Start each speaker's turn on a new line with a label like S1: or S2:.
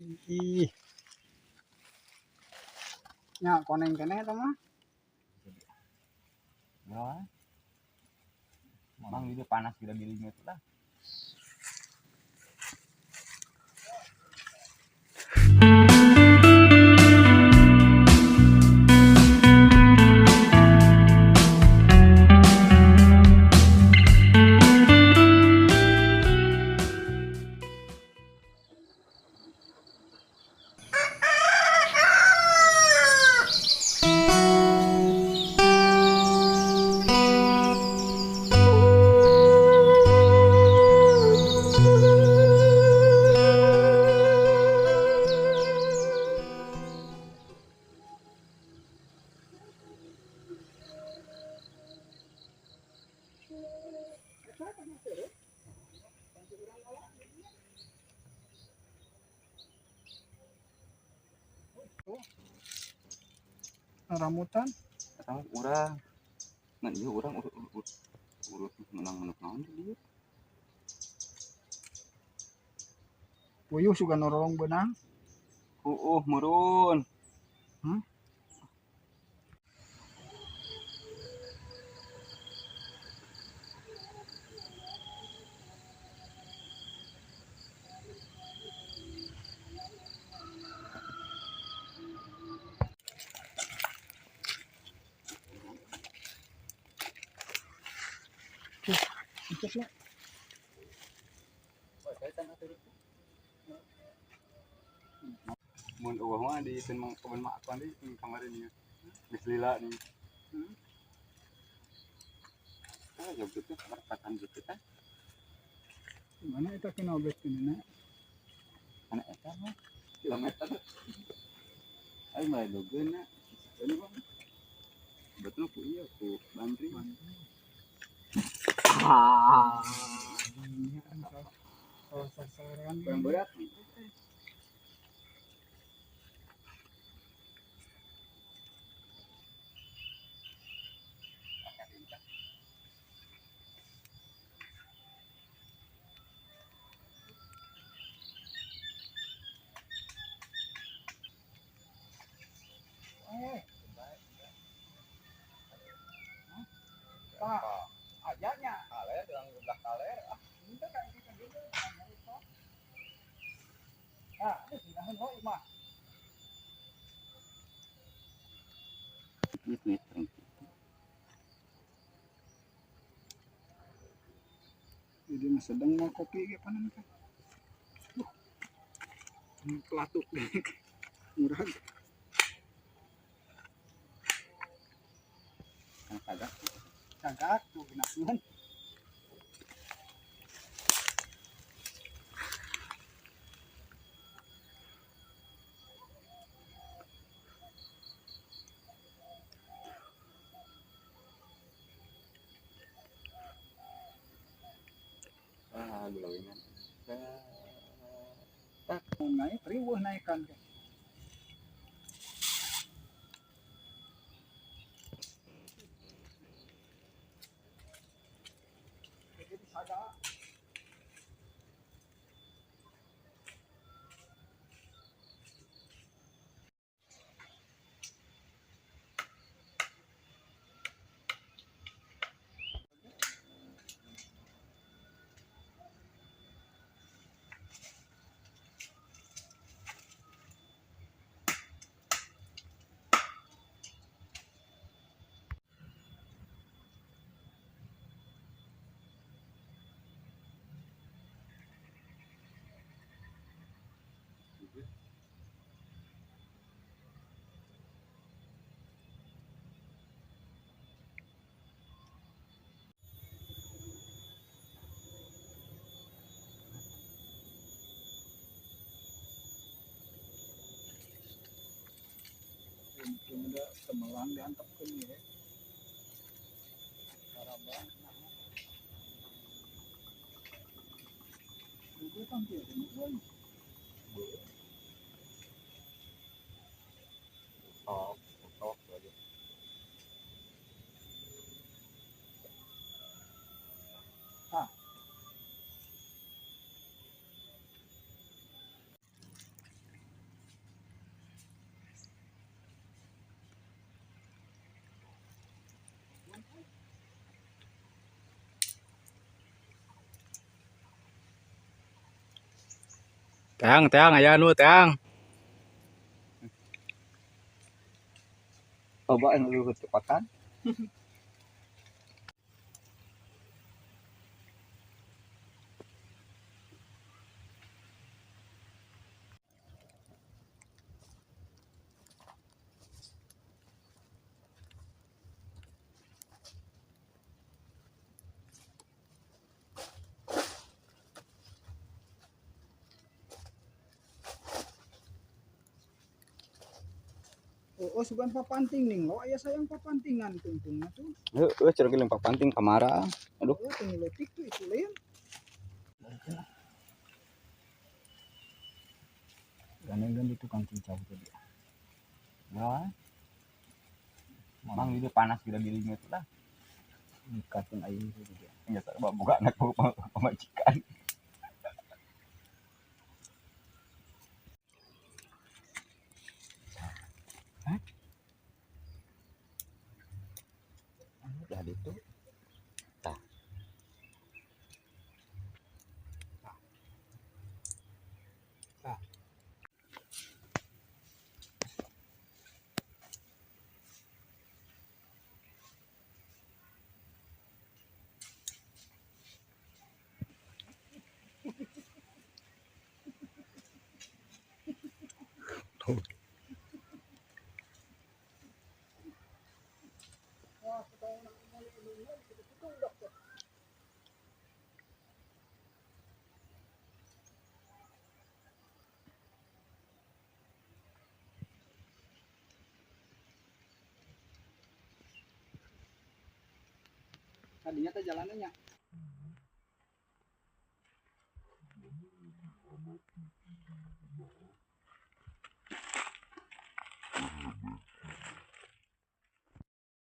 S1: Ih, nya koneng keneh eta mah.
S2: Ya, memang itu panas kita dirinya itu lah.
S1: Rambutan
S2: Tahu orang, nah iya orang urut menang naon dia.
S1: puyuh suka nolong benang.
S2: Murun.
S1: Hmm? Cek lah.
S2: Mun eueuh mah di teun kebun mak kan di kamar ini. Geus lila nih. Ah, jauh gitu perempatan gitu kan.
S1: Mana eta kena obes kenena?
S2: Anak eta mah kilometer. Ai mulai dogeun na. Ini bang. Betul ku iya ku Bandri.
S1: Ini kan kalau sasaran
S2: Kurang berat.
S1: Pak, ajarnya.
S2: Kaler yang udah kaler.
S1: Minta kan kita gitu. Ah, ini sudah hoi mah.
S2: Itu.
S1: Jadi mas sedang mau kopi kayak panen kan. Pelatuk deh. Murah. Cagak tuh kenapa?
S2: Gulawingan.
S1: Tak naik, riwuh naikkan kan. Jadi sagak. Mungkin ada temelang diantepkan ya. Karabang. Itu kan dia ini.
S2: Top lagi.
S1: Teang, teang, aya nu teang.
S2: Coba yang lu kecepatan.
S1: Oh, sugan papanting ning. Lo aya sayang papantingan tungtungna tuh.
S2: Cerok lempak panting kamara. Aduh.
S1: Oh, tengeletik tuh itu lain.
S2: Ganeng itu tukang cincau tadi. Ya. Memang ini panas gila-gilanya itu lah. Ikatin air itu juga. Enggak salah buka anak pemajikan. Hah? Udah itu. Tah. Tah. Tuh.
S1: Tadinya teh jalanannya.